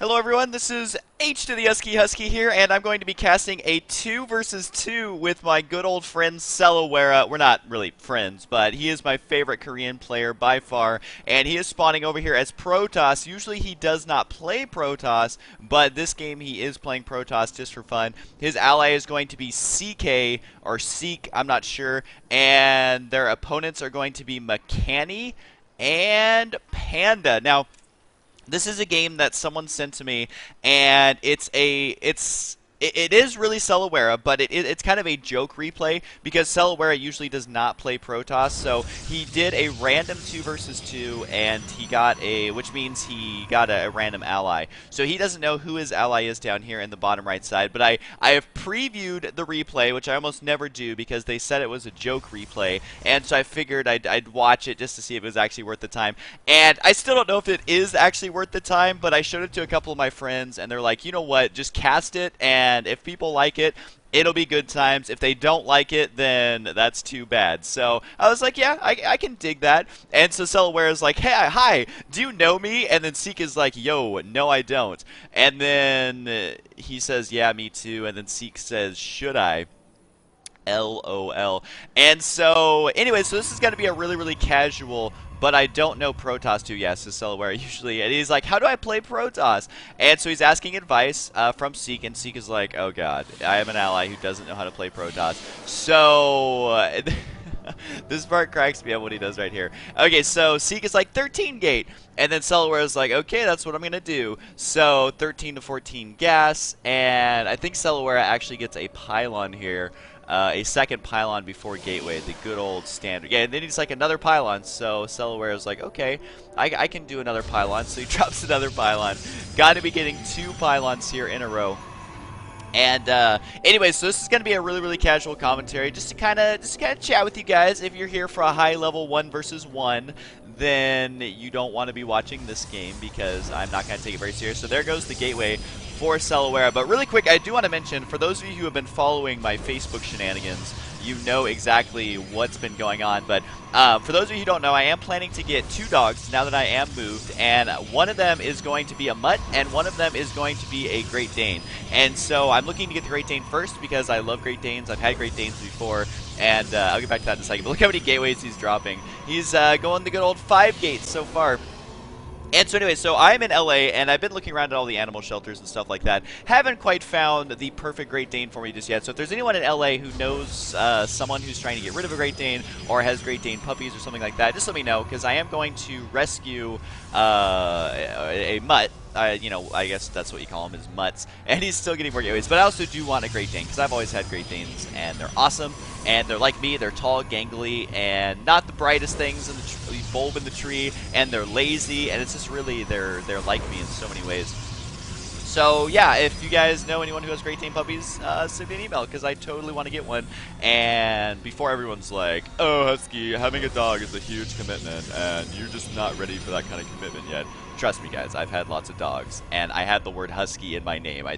Hello everyone, this is H to the Husky here, and I'm going to be casting a 2 versus 2 with my good old friend Cellawat. We're not really friends, but he is my favorite Korean player by far, and he is spawning over here as Protoss. Usually he does not play Protoss, but this game he is playing Protoss just for fun. His ally is going to be CK, or Seek, I'm not sure, and their opponents are going to be Makani and Panda. Now, this is a game that someone sent to me, and it is really Cellawat, but it's kind of a joke replay because Cellawat usually does not play Protoss. So he did a random 2 versus 2, and he got which means he got a random ally. So he doesn't know who his ally is down here in the bottom right side. But I have previewed the replay, which I almost never do because they said it was a joke replay, and so I figured I'd watch it just to see if it was actually worth the time. And I still don't know if it is actually worth the time, but I showed it to a couple of my friends, and they're like, you know what, just cast it, and if people like it, it'll be good times. If they don't like it, then that's too bad. So I was like, yeah, I can dig that. And so Cellawat is like, hey, hi, do you know me? And then Seek is like, yo, no, I don't. And then he says, yeah, me too. And then Seek says, should I? LOL. And so, anyway, so this is going to be a really, really casual, but I don't know Protoss too. Yes, so Cellawat usually, and he's like, how do I play Protoss? And so he's asking advice from Seek, and Seek is like, oh god, I have an ally who doesn't know how to play Protoss. So, this part cracks me up what he does right here. Okay, so Seek is like 13 gate, and then Cellawat is like, okay, that's what I'm gonna do. So 13 to 14 gas, and I think Cellawat actually gets a pylon here. A second pylon before gateway, the good old standard. Yeah, and then he's like another pylon, so Cellawat is like, okay, I can do another pylon, so he drops another pylon. Got to be getting 2 pylons here in a row. And anyway, so this is going to be a really, really casual commentary, just to kind of chat with you guys. If you're here for a high level 1 versus 1, then you don't want to be watching this game because I'm not going to take it very serious. So there goes the gateway for Cellawat. But really quick, I do want to mention, for those of you who have been following my Facebook shenanigans, you know exactly what's been going on. But for those of you who don't know, I am planning to get 2 dogs now that I am moved, and one of them is going to be a mutt, and one of them is going to be a Great Dane. And so I'm looking to get the Great Dane first because I love Great Danes. I've had Great Danes before, and I'll get back to that in a second. But look how many gateways he's dropping. He's going the good old 5 gates so far. And so anyway, so I'm in LA, and I've been looking around at all the animal shelters and stuff like that. Haven't quite found the perfect Great Dane for me just yet. So if there's anyone in LA who knows someone who's trying to get rid of a Great Dane or has Great Dane puppies or something like that, just let me know, because I am going to rescue a mutt. You know, I guess that's what you call them, is mutts. And he's still getting more gateways. But I also do want a Great Dane, because I've always had Great Danes, and they're awesome. And they're like me, they're tall, gangly, and not the brightest things in the bulb in the tree, and they're lazy, and it's just really, they're like me in so many ways. So yeah, if you guys know anyone who has Great Dane puppies, send me an email, because I totally want to get one. And before everyone's like, oh, Husky, having a dog is a huge commitment, and you're just not ready for that kind of commitment yet. Trust me, guys, I've had lots of dogs, and I had the word husky in my name.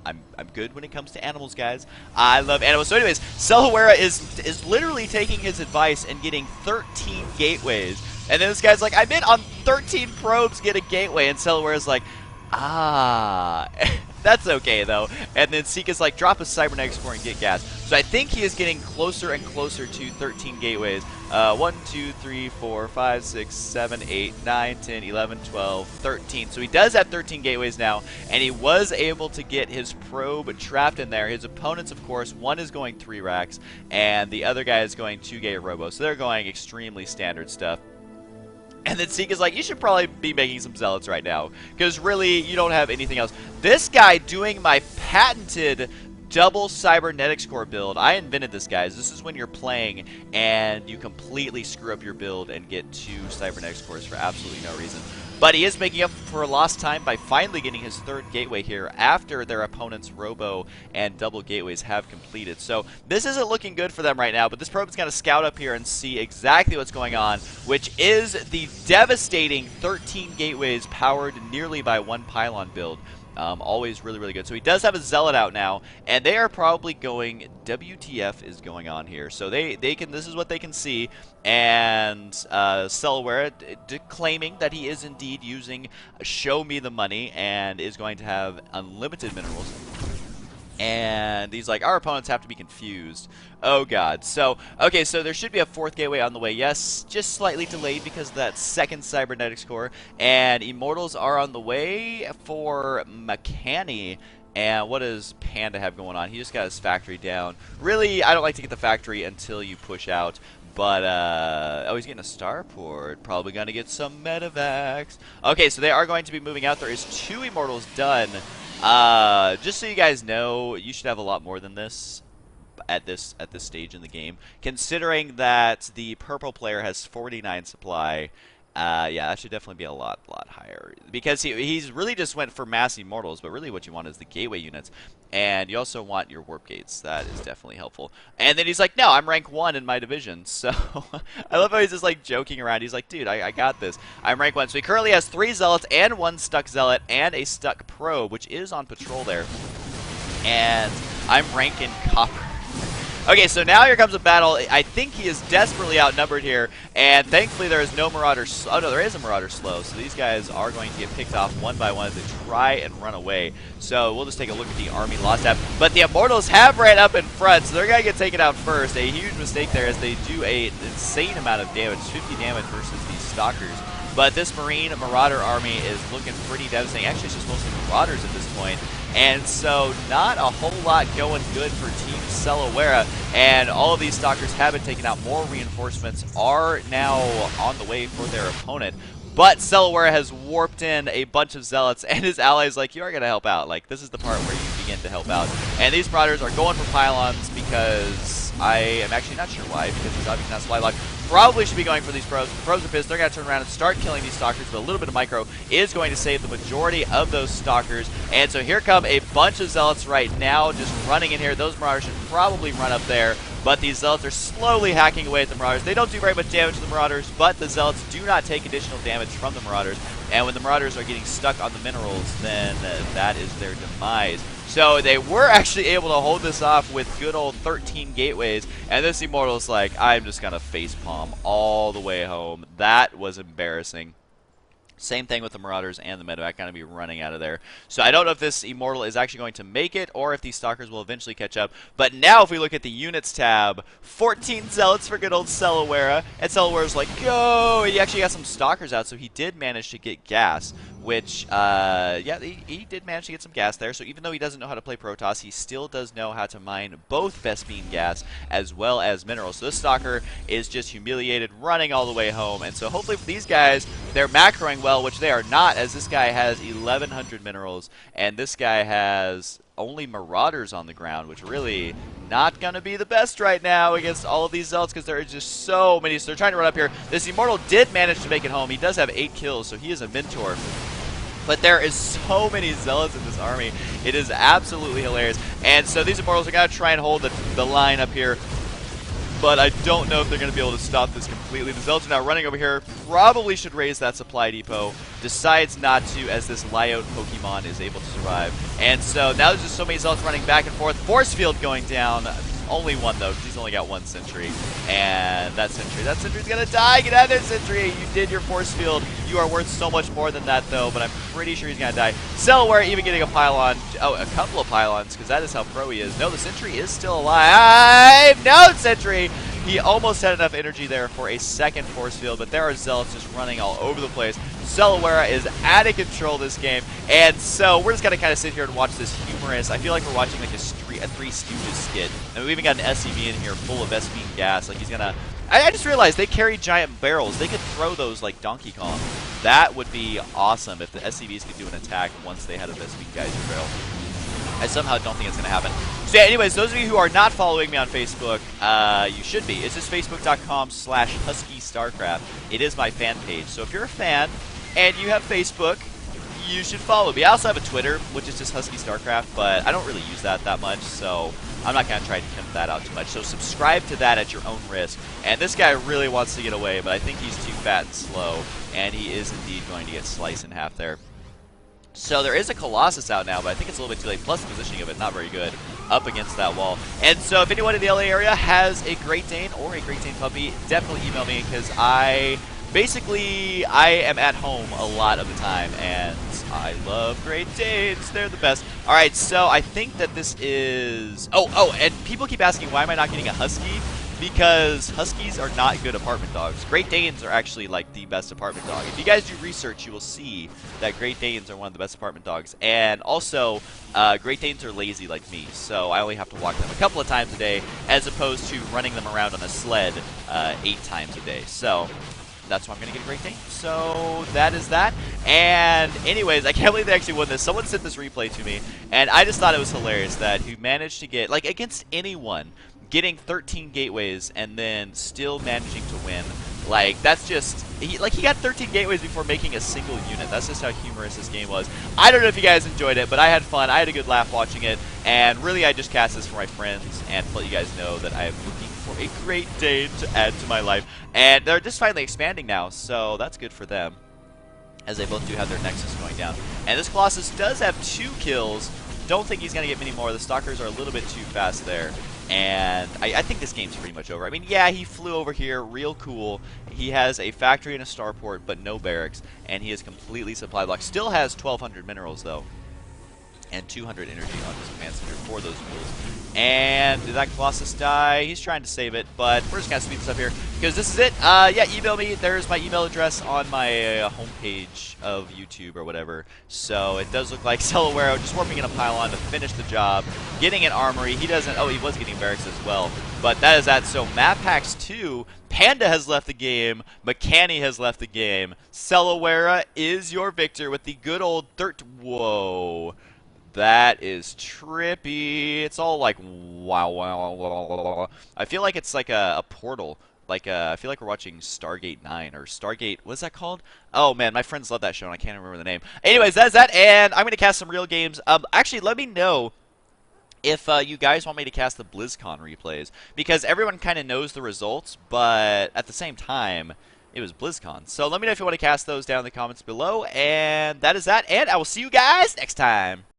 I'm good when it comes to animals, guys. I love animals. So anyways, Cellawat is literally taking his advice and getting 13 gateways. And then this guy's like, I'm in on 13 probes, get a gateway. And Cellawat is like, ah, that's okay though. And then Seek is like, drop a cybernetic score and get gas. So I think he is getting closer and closer to 13 gateways. 1, 2, 3, 4, 5, 6, 7, 8, 9, 10, 11, 12, 13. So he does have 13 gateways now, and he was able to get his probe trapped in there. His opponents, of course, one is going 3 racks, and the other guy is going 2 gate robo. So they're going extremely standard stuff. And then Seek is like, you should probably be making some zealots right now, because really, you don't have anything else. This guy doing my patented double cybernetic score build. I invented this, guys. This is when you're playing and you completely screw up your build and get 2 cybernetic scores for absolutely no reason. But he is making up for lost time by finally getting his 3rd gateway here after their opponent's robo and double gateways have completed. So this isn't looking good for them right now, but this probe is going to scout up here and see exactly what's going on, which is the devastating 13 gateways powered nearly by 1 pylon build. Always really, really good. So he does have a Zealot out now, and they are probably going, WTF is going on here. So they can, this is what they can see, and Cellawat claiming that he is indeed using Show Me the Money and is going to have unlimited minerals. And he's like, our opponents have to be confused. Oh god. So, okay, so there should be a 4th gateway on the way. Yes, just slightly delayed because of that 2nd cybernetics core. And Immortals are on the way for McCanny. And what does Panda have going on? He just got his factory down. Really, I don't like to get the factory until you push out. But, oh, he's getting a starport. Probably going to get some medevacs. Okay, so they are going to be moving out. There is 2 Immortals done. Just so you guys know, you should have a lot more than this at this stage in the game. Considering that the purple player has 49 supply, yeah, that should definitely be a lot higher. Because he's really just went for mass Immortals, but really what you want is the gateway units. And you also want your warp gates. That is definitely helpful. And then he's like, no, I'm rank 1 in my division. So, I love how he's just like joking around. He's like, dude, I got this. I'm rank 1. So he currently has 3 Zealots and 1 stuck Zealot and a stuck Probe, which is on patrol there. And I'm ranking Copper. Okay, so now here comes a battle. I think he is desperately outnumbered here, and thankfully there is no Marauder. Oh no, there is a Marauder slow, so these guys are going to get picked off one by one as they try and run away. So we'll just take a look at the army lost tab. But the Immortals have ran up in front, so they're going to get taken out first. A huge mistake there as they do an insane amount of damage, 50 damage versus these Stalkers. But this Marine Marauder army is looking pretty devastating. Actually, it's just mostly Marauders at this point. And so not a whole lot going good for Team Cellawat, and all of these Stalkers have been taken out. More reinforcements are now on the way for their opponent. But Cellawat has warped in a bunch of Zealots, and his allies like, you are going to help out. Like, this is the part where you begin to help out. And these Marauders are going for pylons because I am actually not sure why, because he's obviously not supply locked. Probably should be going for these probes. The probes are pissed. They're going to turn around and start killing these Stalkers, but a little bit of micro is going to save the majority of those Stalkers. And so here come a bunch of Zealots right now just running in here. Those Marauders should probably run up there, but these Zealots are slowly hacking away at the Marauders. They don't do very much damage to the Marauders, but the Zealots do not take additional damage from the Marauders. And when the Marauders are getting stuck on the minerals, then that is their demise. So they were actually able to hold this off with good old 13 gateways, and this Immortal's like, I'm just going to facepalm all the way home. That was embarrassing. Same thing with the Marauders and the Medevac going to be running out of there. So I don't know if this Immortal is actually going to make it or if these Stalkers will eventually catch up. But now if we look at the Units tab, 14 Zealots for good old Cellawat. And Cellawat's like, go! He actually got some Stalkers out, so he did manage to get gas. Which, yeah, he did manage to get some gas there. So even though he doesn't know how to play Protoss, he still does know how to mine both Vespene gas as well as minerals. So this Stalker is just humiliated, running all the way home. And so hopefully for these guys, they're macroing well, which they are not, as this guy has 1,100 minerals, and this guy has only Marauders on the ground, which really not going to be the best right now against all of these Zealots because there are just so many. So they're trying to run up here. This Immortal did manage to make it home. He does have 8 kills, so he is a mentor. But there is so many Zealots in this army. It is absolutely hilarious. And so these Immortals are going to try and hold the line up here. But I don't know if they're going to be able to stop this completely. The Zealots are now running over here. Probably should raise that supply depot. Decides not to, as this Lyot Pokemon is able to survive. And so now there's just so many Zealots running back and forth. Force field going down. Only one, though, because he's only got 1 sentry. And that sentry's going to die. Get out of there, sentry. You did your force field. You are worth so much more than that, though, but I'm pretty sure he's going to die. Cellawat even getting a pylon. Oh, a couple of pylons, because that is how pro he is. No, the sentry is still alive. No, sentry. He almost had enough energy there for a second force field, but there are Zealots just running all over the place. Cellawat is out of control this game, and so we're just going to kind of sit here and watch this humorous. I feel like we're watching like a Three Stooges skit. And we even got an SCV in here full of Vespene gas. Like he's going to... I just realized they carry giant barrels. They could throw those like Donkey Kong. That would be awesome if the SCVs could do an attack once they had a Vespene geyser barrel. I somehow don't think it's going to happen. So yeah, anyways, those of you who are not following me on Facebook, you should be. It's just facebook.com/HuskyStarcraft. It is my fan page. So if you're a fan and you have Facebook, you should follow me. I also have a Twitter, which is just Husky Starcraft, but I don't really use that much, so I'm not going to try to pimp that out too much. So subscribe to that at your own risk. And this guy really wants to get away, but I think he's too fat and slow, and he is indeed going to get sliced in half there. So there is a Colossus out now, but I think it's a little bit too late. Plus the positioning of it, not very good up against that wall. And so if anyone in the LA area has a Great Dane or a Great Dane puppy, definitely email me because I am at home a lot of the time, and I love Great Danes. They're the best. All right, so I think that this is... Oh, and people keep asking, why am I not getting a Husky? Because Huskies are not good apartment dogs. Great Danes are actually like the best apartment dog. If you guys do research, you will see that Great Danes are one of the best apartment dogs. And also, Great Danes are lazy like me, so I only have to walk them a couple of times a day as opposed to running them around on a sled 8 times a day. So that's why I'm going to get a Great Dane. So that is that. And anyways, I can't believe they actually won this. Someone sent this replay to me, and I just thought it was hilarious that he managed to get, like, against anyone, getting 13 gateways and then still managing to win. Like, that's just... he got 13 gateways before making a single unit. That's just how humorous this game was. I don't know if you guys enjoyed it, but I had fun. I had a good laugh watching it. And really, I just cast this for my friends and to let you guys know that I am looking for a Great Dane to add to my life. And they're just finally expanding now, so that's good for them, as they both do have their Nexus going down. And this Colossus does have 2 kills. Don't think he's going to get many more. The Stalkers are a little bit too fast there. And I think this game's pretty much over. I mean, yeah, he flew over here, real cool. He has a factory and a starport, but no barracks. And he is completely supply blocked. Still has 1,200 minerals, though. And 200 energy on his command center for those mules. And did that Colossus die? He's trying to save it, but we're just going to speed this up here because this is it. Yeah, email me. There's my email address on my homepage of YouTube or whatever. So it does look like Cellawat just warping in a pylon to finish the job, getting an armory. He doesn't... oh, he was getting barracks as well. But that is that. So Map Packs 2, Panda has left the game. McCanny has left the game. Cellawat is your victor with the good old Whoa. That is trippy. It's all like wow. I feel like it's like a portal. Like I feel like we're watching Stargate 9 or Stargate. What's that called? Oh man, my friends love that show and I can't remember the name. Anyways, that's that, and I'm gonna cast some real games. Actually, let me know if you guys want me to cast the BlizzCon replays, because everyone kind of knows the results, but at the same time, it was BlizzCon. So let me know if you want to cast those down in the comments below, and that is that, and I will see you guys next time.